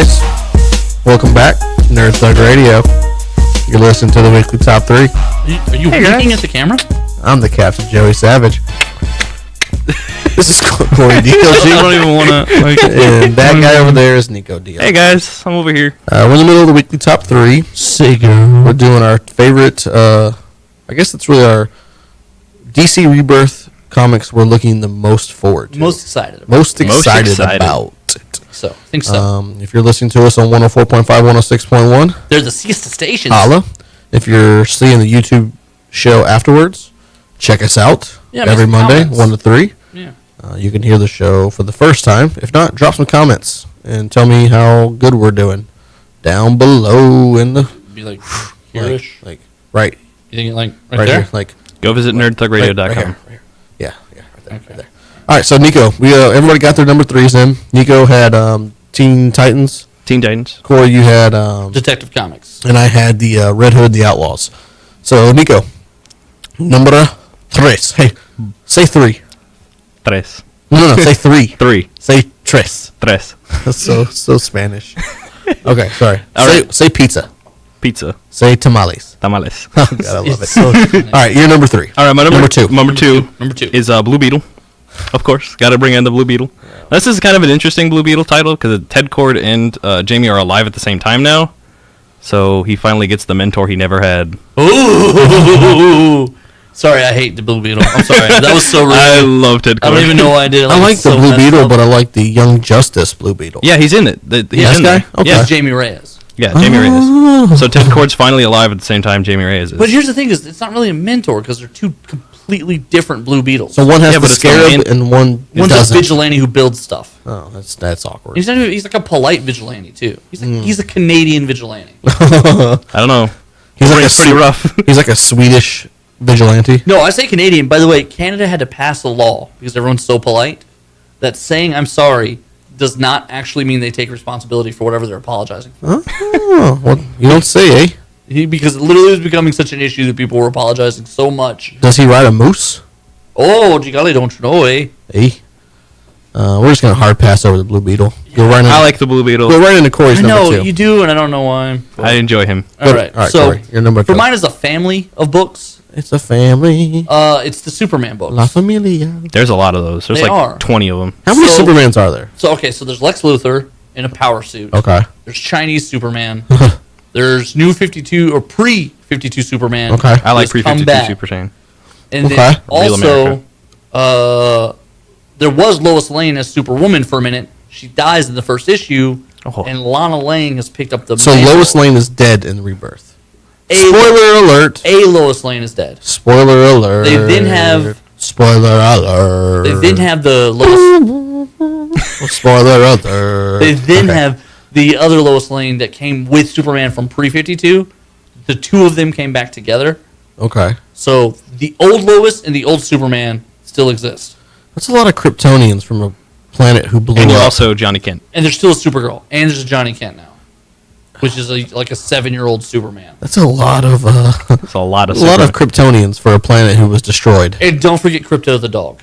guys, welcome back, Nerd Thug Radio. You're listening to the weekly top 3. Are you winking at the camera? I'm the Captain Joey Savage. This is Corey D. I don't even want to. And that guy over there is Nico D. Hey guys, I'm over here. We're in the middle of the weekly top 3. Sega. We're doing our favorite. I guess it's really our DC Rebirth comics. We're looking the most forward to. Most excited about. Most excited about it. So, I think so. If you're listening to us on 104.5, 106.1, They're the siesta stations. holla. If you're seeing the YouTube show afterwards, check us out every Monday, comments. 1 to 3. Yeah. You can hear the show for the first time. If not, drop some comments and tell me how good we're doing down below in the Be like here-ish. like right You think like right there? here, like Go visit nerdthugradio.com. right here. Yeah, right there, right there. All right, so Nico, we everybody got their number 3s in. Nico had Teen Titans. Teen Titans. Corey, you had Detective Comics. and I had the Red Hood, the Outlaws. So Nico, number 3. Hey, say 3. Tres. No, say 3. 3. Say tres. Tres. That's so Spanish. Okay, sorry. All right. Say pizza. Pizza. Say tamales. Tamales. Oh, God, I love it. It's so All right, you're number 3. All right, my Number 2. Number two Number 2. is Blue Beetle. Of course, got to bring in the Blue Beetle. This is kind of an interesting Blue Beetle title because Ted Cord and Jamie are alive at the same time now. So he finally gets the mentor he never had. Ooh. Sorry, I hate the Blue Beetle. I'm sorry. That was so rude. I love Ted I Cord. don't even know why I did it. I like it's the so Blue messed Beetle, up. but I like the Young Justice Blue Beetle. Yeah, he's in it. He's this in guy? there. Okay. Yeah, It's Jamie Reyes. Jamie Reyes. So Ted Cord's finally alive at the same time Jamie Reyes is. But here's the thing: is it's not really a mentor because they're two completely different Blue Beetles. So one has Yeah, the but it's scarab the and one One's doesn't. a vigilante who builds stuff. Oh, that's awkward. He's not even, he's like a polite vigilante too. He's a Canadian vigilante. I don't know. He's like It's pretty rough. He's like a Swedish vigilante. No, I say Canadian. By the way, Canada had to pass a law because everyone's so polite that saying I'm sorry does not actually mean they take responsibility for whatever they're apologizing for. Oh, well, you don't say, eh? Because it literally was becoming such an issue that people were apologizing so much. Does he ride a moose? Oh, Gigali, don't you know, eh? Eh? We're just gonna hard pass over the Blue Beetle. Go right I like the Blue Beetle. Go right into Corey's I number know 2. you do, and I don't know why. I enjoy him. All right, All right, so Corey, your number 2. for mine is a family of books. It's a family. It's the Superman books. La Familia. There's a lot of those. There's They like are. 20 of them. How many So- Supermans are there? So there's Lex Luthor in a power suit. Okay. There's Chinese Superman. There's new 52 or pre-52 Superman. Okay. I like who's come pre-52 back. Super Saiyan. And Okay. then Real also, there was Lois Lane as Superwoman for a minute. She dies in the first issue, Oh. and Lana Lang has picked up the So mantle. Lois Lane is dead in Rebirth. A- Spoiler alert. A Lois Lane is dead. Spoiler alert. They then have- Spoiler alert. They then have the Lois. Spoiler alert. They then Okay. have the other Lois Lane that came with Superman from pre-52. The two of them came back together. Okay. So the old Lois and the old Superman still exist. That's a lot of Kryptonians from a planet who blew And you're up. also Johnny Kent. And there's still a Supergirl. And there's a Johnny Kent now. Which is like a 7-year-old Superman. That's a lot of It's a lot of a lot of Super- Kryptonians for a planet who was destroyed. And don't forget Crypto the dog.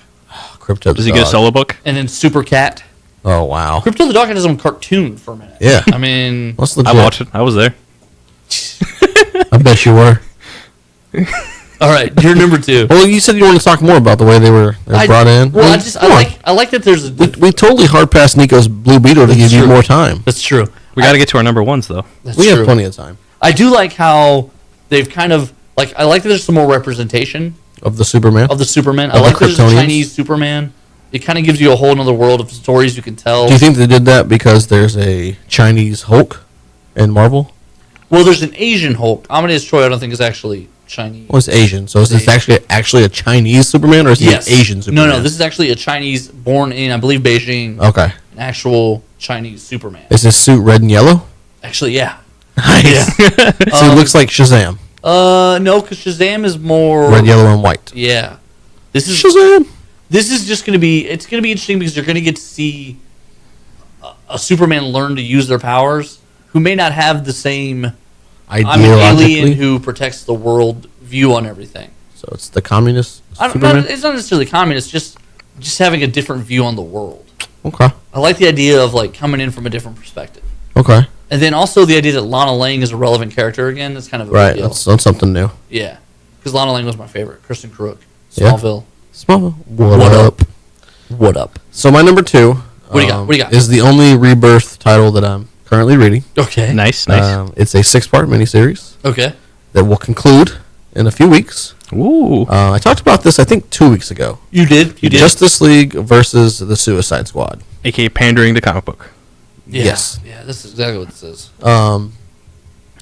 Crypto. Does he get a solo book? And then Super Cat. Oh wow. Crypto the dog had his own cartoon for a minute. Yeah. I mean, That's legit. I watched it. I was there. I bet you were. all right, you're number 2. Well, you said you want to talk more about the way they were brought in. Well, Well, come on. I like that there's a. We totally hard passed Nico's Blue Beetle to give you true. more time. That's true. We got to get to our number ones, though. That's We true. have plenty of time I do like how they've kind of I like that there's some more representation of the Superman. of the Superman. I Of the like there's a Kryptonians? Chinese Superman. It kind of gives you a whole other world of stories you can tell. Do you think they did that because there's a Chinese Hulk in Marvel? Well, there's an Asian Hulk. Amadeus Choi, I don't think is actually Chinese. Well, it's Asian. So is this Asian. actually a Chinese Superman or is he Yes. an Asian Superman? No. This is actually a Chinese born in, I believe, Beijing. Okay. An actual Chinese Superman. Is his suit red and yellow? Actually, yeah. Nice. So it looks like Shazam. No, because Shazam is more Red, yellow, and white. Yeah. This is Shazam. This is just going to be. It's going to be interesting because you're going to get to see a Superman learn to use their powers, who may not have the same. I'm an alien Ideologically. who protects the world view on everything. So it's the communist I don't, Superman? it's not necessarily communist, just having a different view on the world. Okay. I like the idea of like coming in from a different perspective. Okay. And then also the idea that Lana Lang is a relevant character again is kind of a Right. big deal. That's something new. Yeah, because Lana Lang was my favorite. Kristen Crook, Yeah. Smallville. What up? What up? So my number 2. What do you got? What do you got? Is the only Rebirth title that I'm currently reading. Okay. Nice. It's a 6-part miniseries Okay. that will conclude in a few weeks. Ooh. I talked about this, I think, 2 weeks ago. You did. You did. Justice League versus the Suicide Squad. AKA pandering to comic book. Yeah. Yes. Yeah. This is exactly what this is.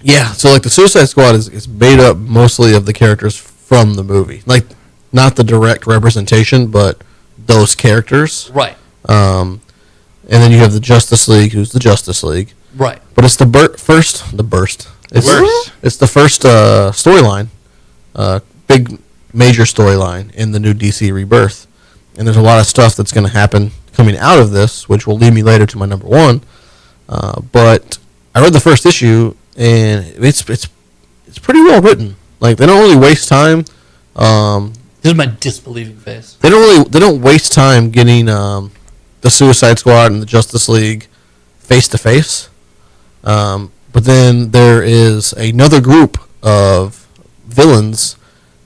Yeah, so like the Suicide Squad is made up mostly of the characters from the movie. Like, not the direct representation, but those characters. Right. And then you have the Justice League, who's the Justice League. Right. But it's the first. It's the first storyline, big major storyline in the new DC Rebirth, and there's a lot of stuff that's going to happen coming out of this, which will lead me later to my number 1. But I read the first issue, and it's pretty well written. Like, they don't really waste time. This is my disbelieving face. They don't waste time getting the Suicide Squad and the Justice League face to face. But then there is another group of villains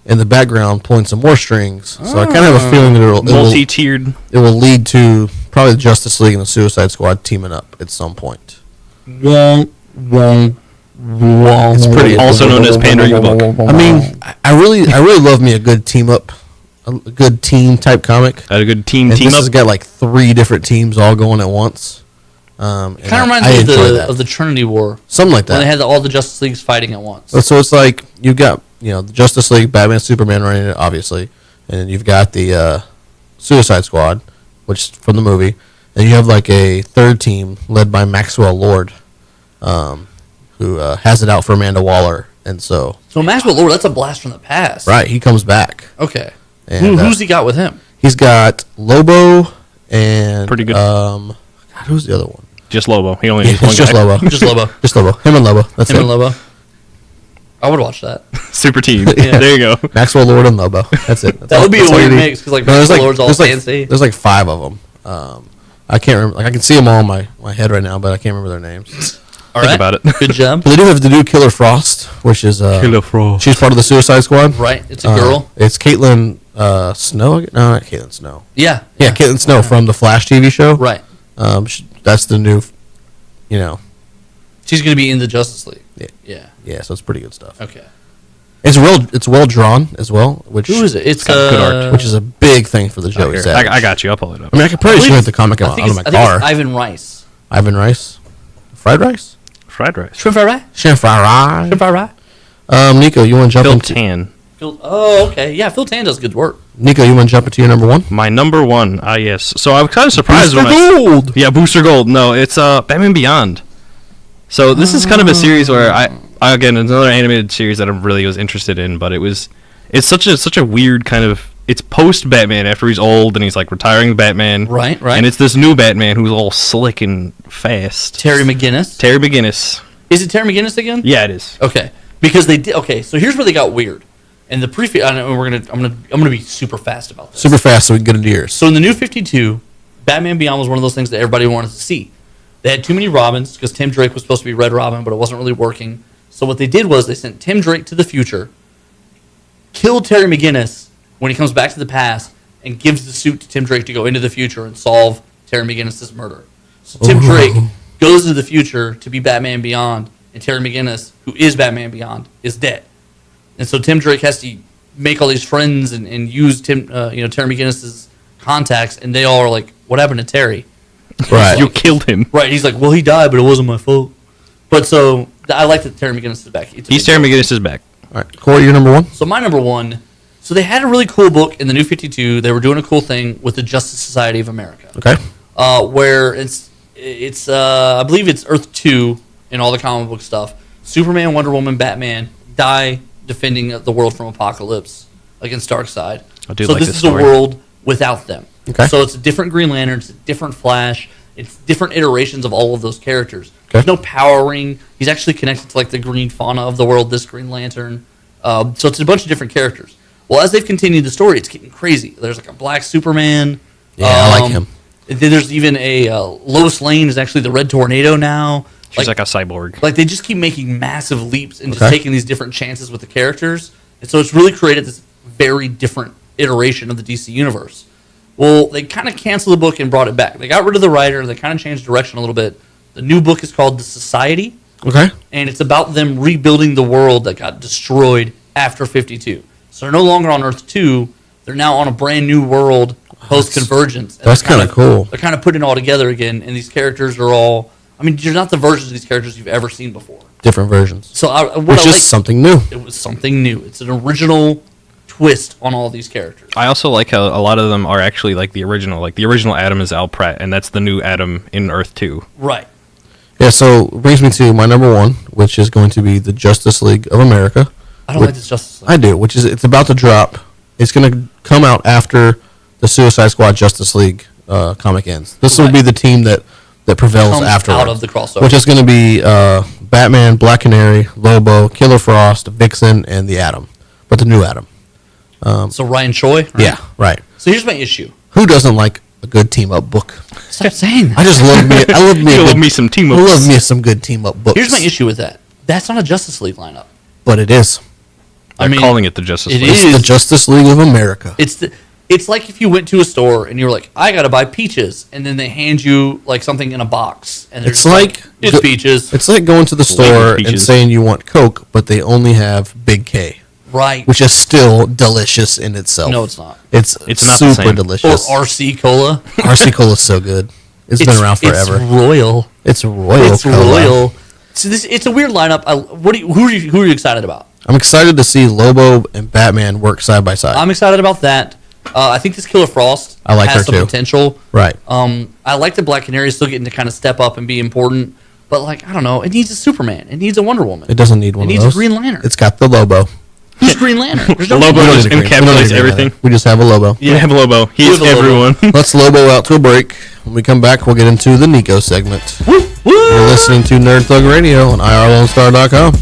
in the background pulling some more strings. So I kind of have a feeling that Multi-tiered. it will lead to probably the Justice League and the Suicide Squad teaming up at some point. Wong. It's pretty Also known as pandering the book. I mean, I really love me a good team up, a good team type comic. Had a good team And this up. has got like 3 different teams all going at once. Kind of reminds me of the Trinity War. Something like When that. they had all the Justice Leagues fighting at once. So it's like you've got the Justice League, Batman, Superman running it, obviously, and then you've got the Suicide Squad, which is from the movie, and you have like a third team led by Maxwell Lord, who has it out for Amanda Waller, and so Maxwell Lord, that's a blast from the past. right, he comes back. Okay. And, Who's he got with him? He's got Lobo and Pretty good. God, who's the other one? Just Lobo. He only Yeah, needs one it's just guy. Lobo. Just Lobo. Just Lobo. Him and Lobo. That's Him it. and Lobo. I would watch that. Super team. Yeah. There you go. Maxwell Lord and Lobo. That's it. That would be a That's all weird you need. mix because No, Maxwell Lord's all there's fancy. There's like 5 of them. I can't remember. Like, I can see them all in my head right now, but I can't remember their names. All Think right. about it. Good job. But they do have to do Killer Frost, which is Killer Frost. she's part of the Suicide Squad. Right. It's a girl. It's Caitlin Snow. No, not Caitlin Snow. Yeah. Yeah, Caitlin Snow from the Flash TV show. Right. That's the new. She's going to be in the Justice League. Yeah. Yeah. Yeah, so it's pretty good stuff. Okay. It's well drawn as well. Which Who is it? It's got good art, Which is a big thing for the Oh, Joey here. Savage. I got you. I'll pull it up. I mean, I could probably show the comic out of my car. It's Ivan Rice. Ivan Rice, fried rice, Fried rice. Shrimp fried rice? chef fried rice. Shrimp fried rice? Nico, you want to jump Phil into Tan. Oh, okay. Yeah, Phil Tan does good work. Nico? You want to jump into your number 1? My number 1. Yes. So I was kind of surprised when Gold. Yeah, Booster Gold. No, it's Batman Beyond. So this is kind of a series where I again, another animated series that I really was interested in, but it's such a weird kind of, it's post Batman after he's old and he's like retiring Batman. Right. And it's this new Batman who's all slick and fast. Terry McGinnis. Terry McGinnis. Is it Terry McGinnis again? Yeah, it is. Okay. Because they did. Okay, so here's where they got weird. And the preview. I'm gonna be super fast about this. Super fast, so we can get into yours. So in the New 52, Batman Beyond was one of those things that everybody wanted to see. They had too many Robins because Tim Drake was supposed to be Red Robin, but it wasn't really working. So what they did was they sent Tim Drake to the future, killed Terry McGinnis when he comes back to the past, and gives the suit to Tim Drake to go into the future and solve Terry McGinnis' murder. So Tim Drake goes to the future to be Batman Beyond, and Terry McGinnis, who is Batman Beyond, is dead. And so Tim Drake has to make all these friends and use Terry McGinnis' contacts, and they all are like, "What happened to Terry?" Right. You killed him. Right. He's like, "Well, he died, but it wasn't my fault." But so I like that Terry McGinnis is back. He's Terry McGinnis is back. All right, Corey, your number 1. So my number 1. So they had a really cool book in the New 52. They were doing a cool thing with the Justice Society of America. Okay. Where it's I believe it's Earth 2 in all the comic book stuff. Superman, Wonder Woman, Batman die defending the world from Apocalypse against Darkseid. I do so like this this is story. a world without them. Okay. So it's a different Green Lantern, it's a different Flash, it's different iterations of all of those characters. Okay. There's no Power Ring. He's actually connected to like the green fauna of the world, this Green Lantern. So it's a bunch of different characters. Well, as they've continued the story, it's getting crazy. There's like a black Superman. Yeah, I like him. Then there's even a Lois Lane is actually the Red Tornado now. She's like a cyborg. Like they just keep making massive leaps and just Okay. taking these different chances with the characters, and so it's really created this very different iteration of the DC universe. Well, they kind of canceled the book and brought it back. They got rid of the writer. They kind of changed direction a little bit. The new book is called The Society, Okay. and it's about them rebuilding the world that got destroyed after 52. So they're no longer on Earth 2. They're now on a brand new world post-Convergence. And That's they're kinda cool. They're kind of putting it all together again, and these characters are all... I mean, you're not the versions of these characters you've ever seen before. Different versions. So Which is something new. it was something new. It's an original twist on all these characters. I also like how a lot of them are actually like the original. Like the original Adam is Al Pratt, and that's the new Adam in Earth 2. Right. Yeah, so brings me to my number one, which is going to be the Justice League of America. I don't like this Justice League. I do, which is it's about to drop. It's going to come out after the Suicide Squad Justice League comic ends. This will Right. be the team that prevails Comes afterwards. out of the crossover. Which is going to be Batman, Black Canary, Lobo, Killer Frost, Vixen, and the Atom. But the new Atom. So Ryan Choi? Right? Yeah, right. So here's my issue. Who doesn't like a good team-up book? Stop saying that. I just love me. I love me. You a love good- me some team I ups. love me some good team-up books. Here's my issue with that. That's not a Justice League lineup. But it is. They're calling it the Justice it League. is. It's the Justice League of America. It's like if you went to a store and you were like, I gotta buy peaches, and then they hand you like something in a box, and they're It's just like it's go- peaches, It's like going to the store and peaches. saying you want Coke, but they only have Big K, right? which is still delicious in itself. No, it's not. It's not the super same. Or delicious. RC Cola. RC Cola is so good. It's been around forever. It's royal. It's royal. It's Cola. royal. So it's a weird lineup. Who are you excited about? I'm excited to see Lobo and Batman work side by side. I'm excited about that. I think this Killer Frost I like has her some too. potential. Right. I like the Black Canary is still getting to kind of step up and be important, but like I don't know, it needs a Superman, it needs a Wonder Woman, It doesn't need one it of needs those. a Green Lantern. It's got the Lobo. Who's Green Lantern? There's no Lobo We don't just need a Green- we don't need encapsulates a Green everything. Lantern. We just have a Lobo. We have Lobo. He We is have a Lobo. everyone. Let's Lobo out to a break. When we come back, we'll get into the Nico segment. Woo, woo. You're listening to Nerd Thug Radio on IRLoneStar.com.